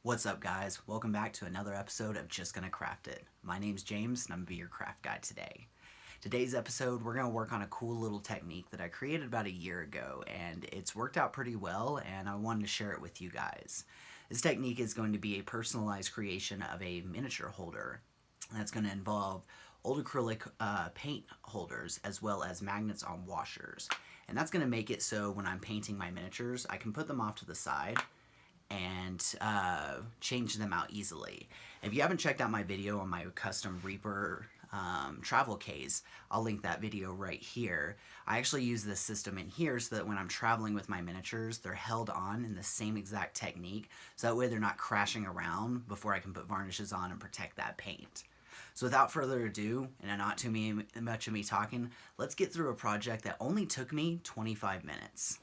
What's up, guys? Welcome back to another episode of Just Gonna Craft It. My name's James and I'm gonna be your craft guide today. Today's episode, we're gonna work on a cool little technique that I created about a year ago, and it's worked out pretty well, and I wanted to share it with you guys. This technique is going to be a personalized creation of a miniature holder that's going to involve old acrylic paint holders as well as magnets on washers. And that's going to make it so when I'm painting my miniatures, I can put them off to the side and change them out easily. If you haven't checked out my video on my custom Reaper travel case, I'll link that video right here. I actually use this system in here so that when I'm traveling with my miniatures, they're held on in the same exact technique, so that way they're not crashing around before I can put varnishes on and protect that paint. So without further ado, and not too much of me talking, let's get through a project that only took me 25 minutes.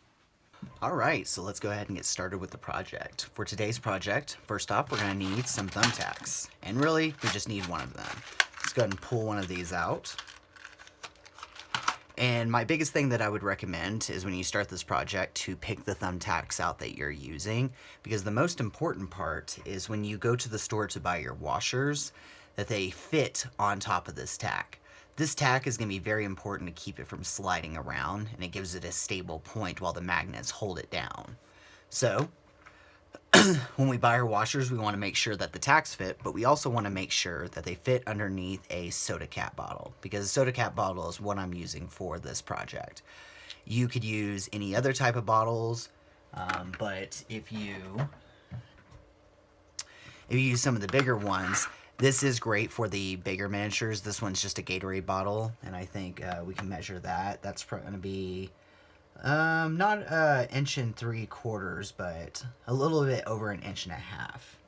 Alright, so let's go ahead and get started with the project. For today's project, first off, we're going to need some thumbtacks. And really, we just need one of them. Let's go ahead and pull one of these out. And my biggest thing that I would recommend is when you start this project to pick the thumbtacks out that you're using, because the most important part is when you go to the store to buy your washers, that they fit on top of this tack. This tack is going to be very important to keep it from sliding around, and it gives it a stable point while the magnets hold it down. So, when we buy our washers, we want to make sure that the tacks fit, but we also want to make sure that they fit underneath a soda cap bottle, because a soda cap bottle is what I'm using for this project. You could use any other type of bottles, but if you use some of the bigger ones, this is great for the bigger miniatures. This one's just a Gatorade bottle, and I think we can measure that. That's going to be not an inch and 3/4, but a little bit over an inch and a half.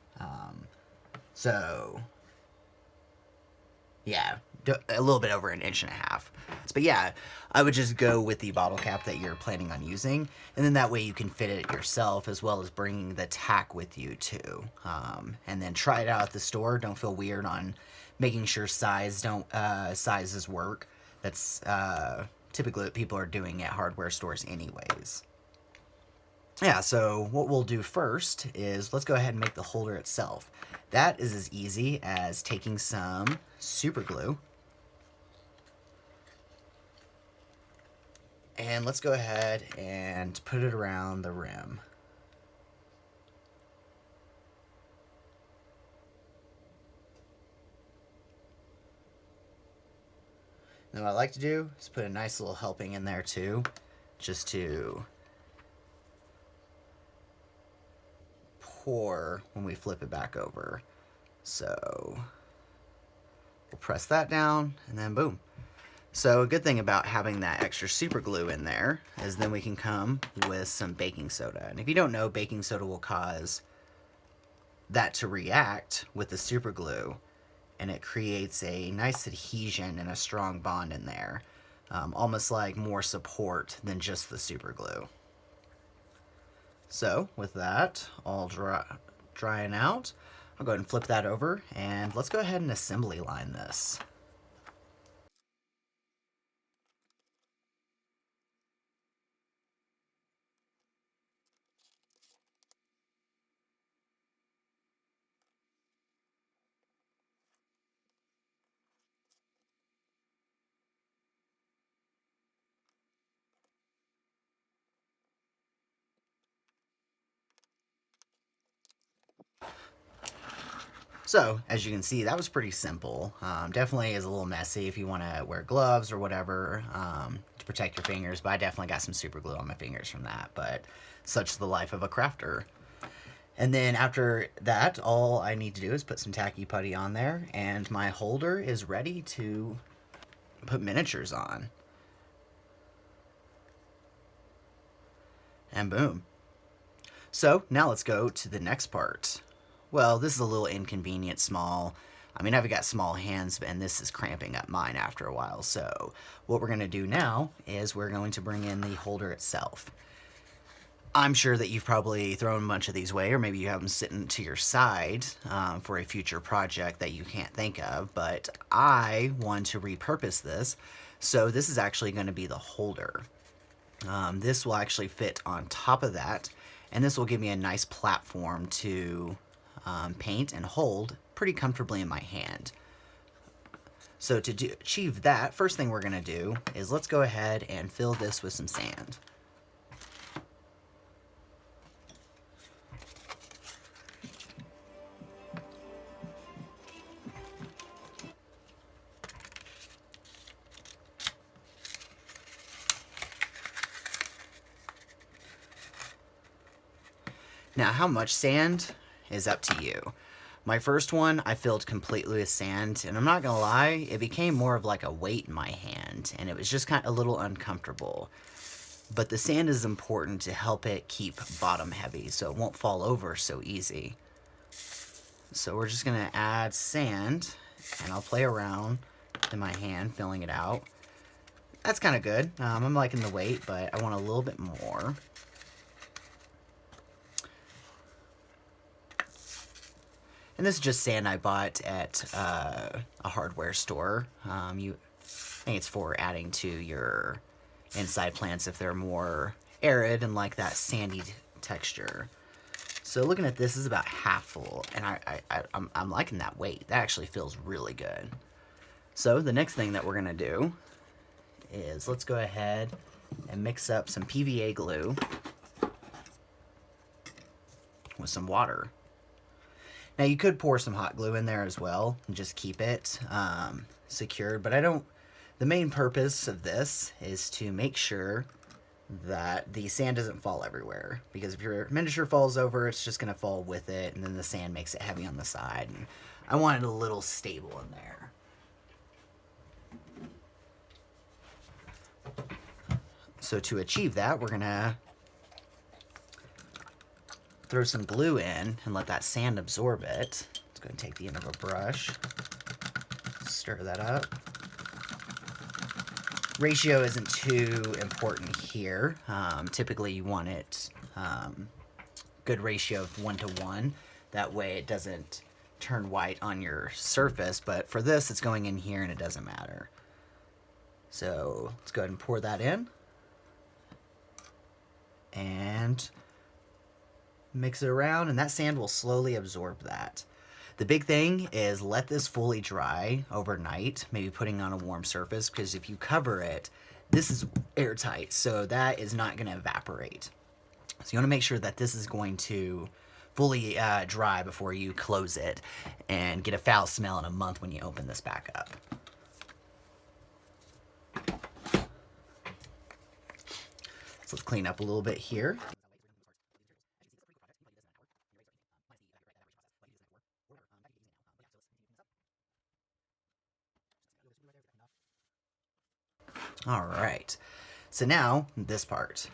So, yeah, a little bit over an inch and a half. But yeah, I would just go with the bottle cap that you're planning on using, and then that way you can fit it yourself as well as bringing the tack with you too. And then try it out at the store. Don't feel weird on making sure sizes work. That's typically what people are doing at hardware stores anyways. Yeah, so what we'll do first is let's go ahead and make the holder itself. That is as easy as taking some super glue. And let's go ahead and put it around the rim. Then what I like to do is put a nice little helping in there too, just to pour when we flip it back over. So we'll press that down and then boom. So a good thing about having that extra super glue in there is then we can come with some baking soda. And if you don't know, baking soda will cause that to react with the super glue, and it creates a nice adhesion and a strong bond in there. Almost like more support than just the super glue. So with that all drying out, I'll go ahead and flip that over, and let's go ahead and assembly line this. So, as you can see, that was pretty simple. Definitely is a little messy if you want to wear gloves or whatever to protect your fingers, but I definitely got some super glue on my fingers from that, but such the life of a crafter. And then after that, all I need to do is put some tacky putty on there, and my holder is ready to put miniatures on. And boom. So, now let's go to the next part. Well, this is a little inconvenient small. I mean, I've got small hands, and this is cramping up mine after a while. So what we're going to do now is we're going to bring in the holder itself. I'm sure that you've probably thrown a bunch of these away, or maybe you have them sitting to your side for a future project that you can't think of, but I want to repurpose this. So this is actually going to be the holder. This will actually fit on top of that, and this will give me a nice platform to paint and hold pretty comfortably in my hand. So to achieve that, first thing we're going to do is let's go ahead and fill this with some sand. Now, how much sand is up to you. My first one, I filled completely with sand, and I'm not gonna lie, it became more of like a weight in my hand, and it was just kind of a little uncomfortable. But the sand is important to help it keep bottom heavy, so it won't fall over so easy. So we're just gonna add sand, and I'll play around in my hand, filling it out. That's kind of good. I'm liking the weight, but I want a little bit more. And this is just sand I bought at a hardware store. I think it's for adding to your inside plants if they're more arid and like that sandy texture. So looking at this is about half full, and I'm liking that weight. That actually feels really good. So the next thing that we're gonna do is let's go ahead and mix up some PVA glue with some water. Now you could pour some hot glue in there as well and just keep it secured, but the main purpose of this is to make sure that the sand doesn't fall everywhere, because if your miniature falls over, it's just gonna fall with it, and then the sand makes it heavy on the side, and I want it a little stable in there. So to achieve that, we're gonna throw some glue in and let that sand absorb it. Let's go ahead and take the end of a brush, stir that up. Ratio isn't too important here. Typically you want it good ratio of 1:1. That way it doesn't turn white on your surface, but for this it's going in here and it doesn't matter. So let's go ahead and pour that in and mix it around, and that sand will slowly absorb that. The big thing is let this fully dry overnight, maybe putting on a warm surface, because if you cover it, this is airtight, so that is not going to evaporate. So you want to make sure that this is going to fully dry before you close it and get a foul smell in a month when you open this back up. So let's clean up a little bit here. All right, so now this part.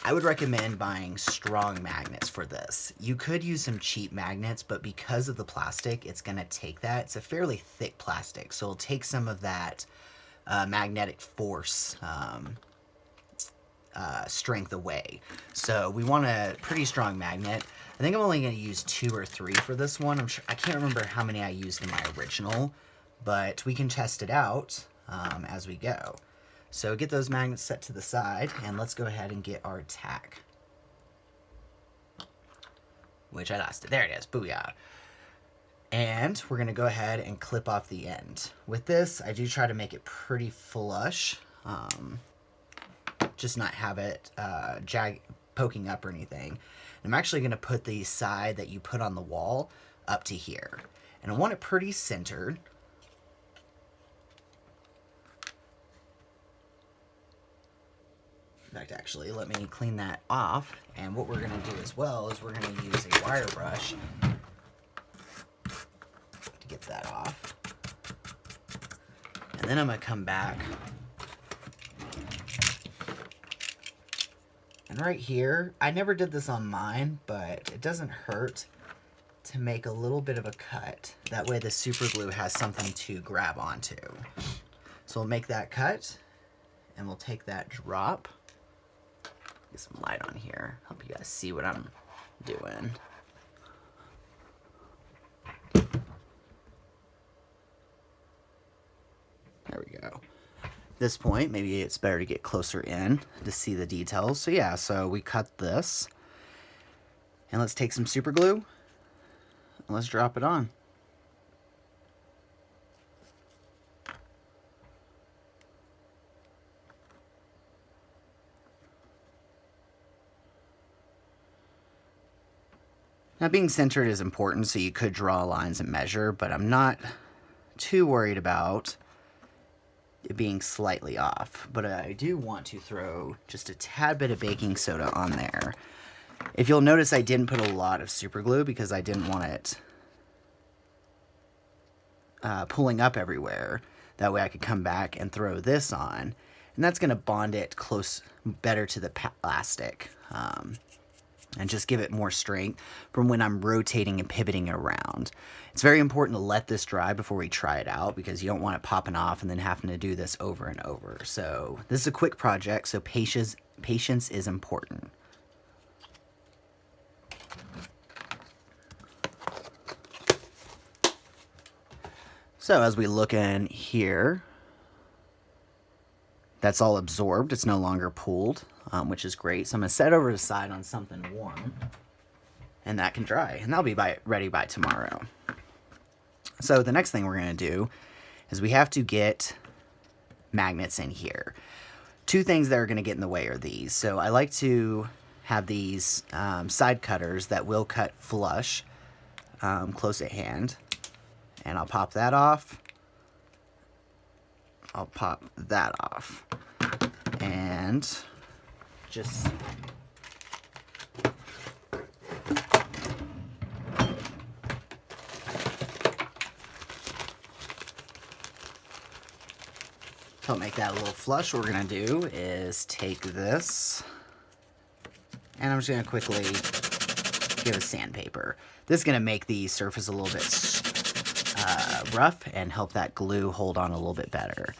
I would recommend buying strong magnets for this. You could use some cheap magnets, but because of the plastic, it's gonna take that. It's a fairly thick plastic, so it'll take some of that magnetic force strength away. So we want a pretty strong magnet. I think I'm only gonna use 2 or 3 for this one. I can't remember how many I used in my original, but we can test it out as we go. So get those magnets set to the side, and let's go ahead and get our tack, which I lost it. There it is. Booyah. And we're gonna go ahead and clip off the end. With this, I do try to make it pretty flush, just not have it poking up or anything. And I'm actually gonna put the side that you put on the wall up to here, and I want it pretty centered. In fact, actually, let me clean that off. And what we're going to do as well is we're going to use a wire brush to get that off. And then I'm going to come back. And right here, I never did this on mine, but it doesn't hurt to make a little bit of a cut. That way the super glue has something to grab onto. So we'll make that cut, and we'll take that drop. Get some light on here, help you guys see what I'm doing. There we go. At this point, maybe it's better to get closer in to see the details. So yeah, so we cut this, and let's take some super glue let's drop it on. Now, being centered is important, so you could draw lines and measure, but I'm not too worried about it being slightly off. But I do want to throw just a tad bit of baking soda on there. If you'll notice, I didn't put a lot of super glue because I didn't want it pulling up everywhere. That way I could come back and throw this on, and that's going to bond it close better to the plastic. And just give it more strength from when I'm rotating and pivoting it around. It's very important to let this dry before we try it out because you don't want it popping off and then having to do this over and over. So this is a quick project, so patience is important. So as we look in here, that's all absorbed. It's no longer pooled, which is great. So I'm going to set over to the side on something warm, and that can dry. And that'll be ready by tomorrow. So the next thing we're going to do is we have to get magnets in here. Two things that are going to get in the way are these. So I like to have these side cutters that will cut flush close at hand. And I'll pop that off. I'll pop that off. And just to make that a little flush, what we're going to do is take this, and I'm just going to quickly give it sandpaper. This is going to make the surface a little bit rough and help that glue hold on a little bit better.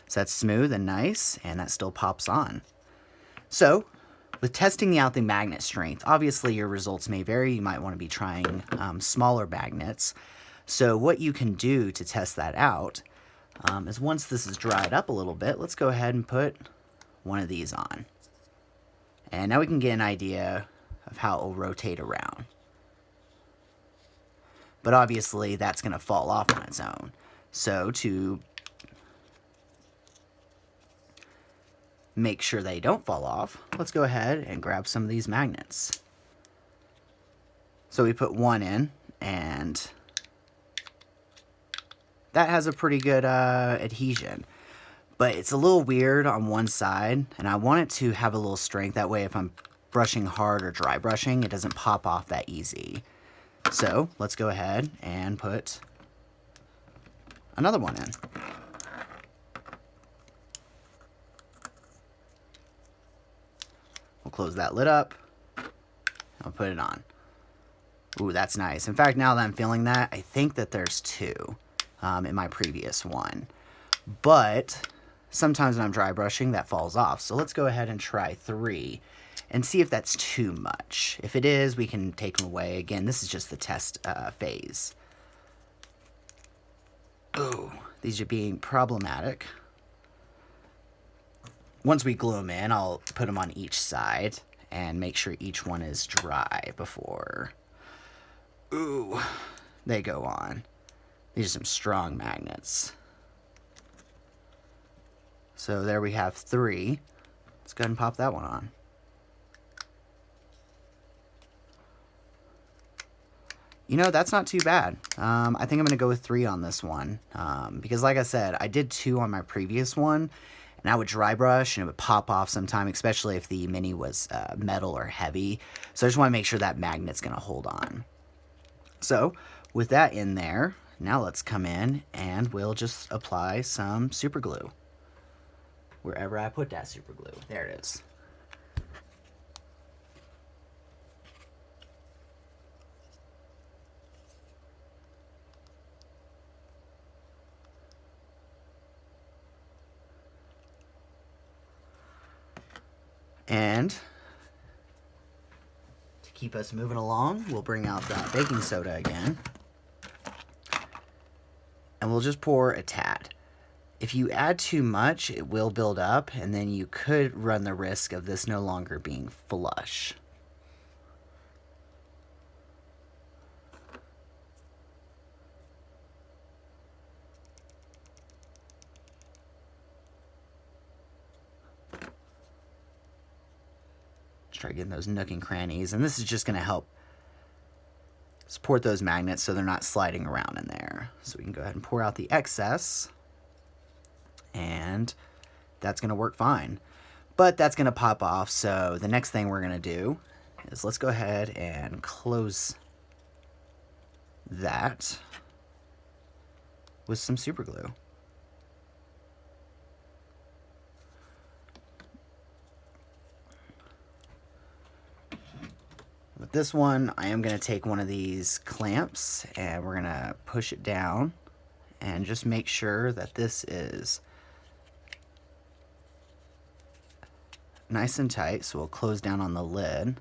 So that's smooth and nice, and that still pops on. So with testing out the magnet strength, obviously your results may vary. You might want to be trying smaller magnets. So what you can do to test that out is once this is dried up a little bit, let's go ahead and put one of these on. And now we can get an idea of how it will rotate around. But obviously that's going to fall off on its own. So to make sure they don't fall off, let's go ahead and grab some of these magnets. So we put one in, and that has a pretty good adhesion. But it's a little weird on one side, and I want it to have a little strength. That way if I'm brushing hard or dry brushing, it doesn't pop off that easy. So let's go ahead and put another one in. We'll close that lid up. I'll put it on. Ooh, that's nice. In fact, now that I'm feeling that, I think that there's two in my previous one. But sometimes when I'm dry brushing, that falls off. So let's go ahead and try 3. And see if that's too much. If it is, we can take them away. Again, this is just the test phase. Oh, these are being problematic. Once we glue them in, I'll put them on each side and make sure each one is dry before. Ooh, they go on. These are some strong magnets. So there we have 3. Let's go ahead and pop that one on. You know, that's not too bad. I think I'm going to go with 3 on this one. Because like I said, I did 2 on my previous one. And I would dry brush and it would pop off sometime, especially if the mini was metal or heavy. So I just want to make sure that magnet's going to hold on. So with that in there, now let's come in and we'll just apply some super glue. Wherever I put that super glue. There it is. And to keep us moving along, we'll bring out that baking soda again. And we'll just pour a tad. If you add too much, it will build up, and then you could run the risk of this no longer being flush. try getting those nook and crannies. And this is just going to help support those magnets so they're not sliding around in there. So we can go ahead and pour out the excess, and that's going to work fine. But that's going to pop off, so the next thing we're going to do is let's go ahead and close that with some super glue. With this one, I am going to take one of these clamps and we're going to push it down and just make sure that this is nice and tight. So we'll close down on the lid.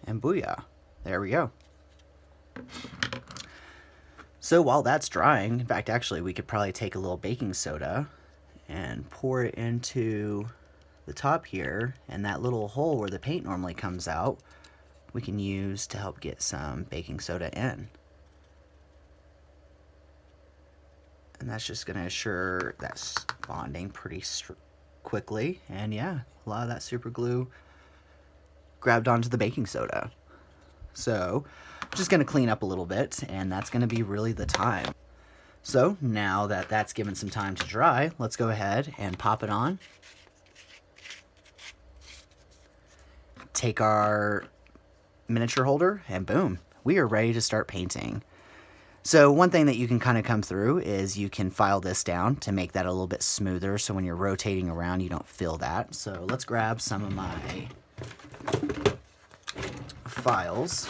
And booyah, there we go. So while that's drying, in fact, actually, we could probably take a little baking soda and pour it into the top here, and that little hole where the paint normally comes out, we can use to help get some baking soda in. And that's just going to assure that's bonding pretty quickly. And yeah, a lot of that super glue grabbed onto the baking soda. So I'm just going to clean up a little bit, and that's going to be really the time. So now that that's given some time to dry, let's go ahead and pop it on. Take our miniature holder, and boom, we are ready to start painting. So one thing that you can kind of come through is you can file this down to make that a little bit smoother, so when you're rotating around you don't feel that. So let's grab some of my files.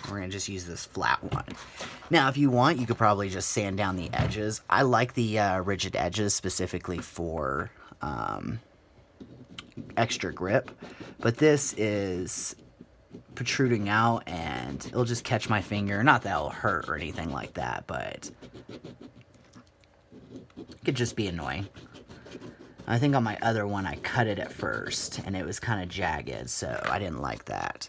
We're going to just use this flat one. Now, if you want, you could probably just sand down the edges. I like the rigid edges specifically for extra grip, but this is protruding out and it'll just catch my finger. Not that it'll hurt or anything like that, but it could just be annoying. I think on my other one I cut it at first and it was kind of jagged, so I didn't like that.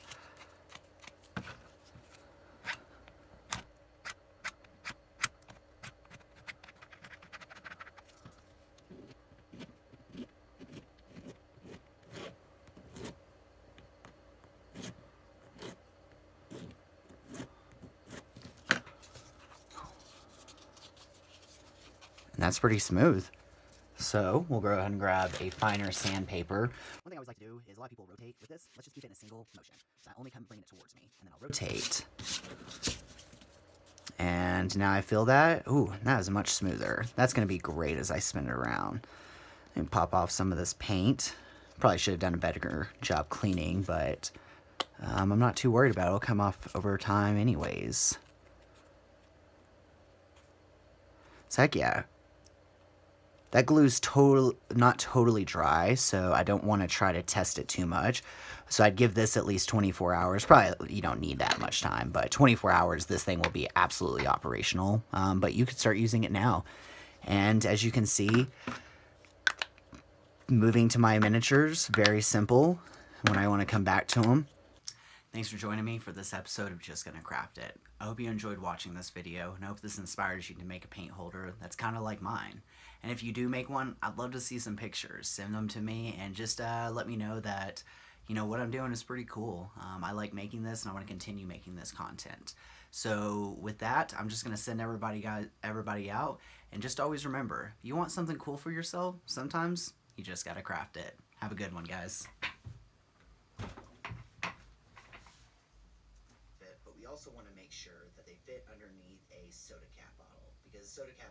And that's pretty smooth. So we'll go ahead and grab a finer sandpaper. One thing I always like to do is a lot of people rotate with this. Let's just keep it in a single motion. So I only come bring it towards me, and then I'll rotate. And now I feel that. Ooh, that is much smoother. That's going to be great as I spin it around. And pop off some of this paint. Probably should have done a better job cleaning, but I'm not too worried about it. It'll come off over time anyways. So heck yeah. That glue's not totally dry, so I don't want to try to test it too much. So I'd give this at least 24 hours. Probably you don't need that much time, but 24 hours, this thing will be absolutely operational. But you could start using it now. And as you can see, moving to my miniatures, very simple when I want to come back to them. Thanks for joining me for this episode of Just Gonna Craft It. I hope you enjoyed watching this video, and I hope this inspires you to make a paint holder that's kind of like mine. And if you do make one, I'd love to see some pictures. Send them to me and just let me know that, you know, what I'm doing is pretty cool. I like making this, and I want to continue making this content. So with that, I'm just going to send everybody out, and just always remember, if you want something cool for yourself, sometimes you just got to craft it. Have a good one, guys. But we also want to make sure that they fit underneath a soda cap bottle, because soda cap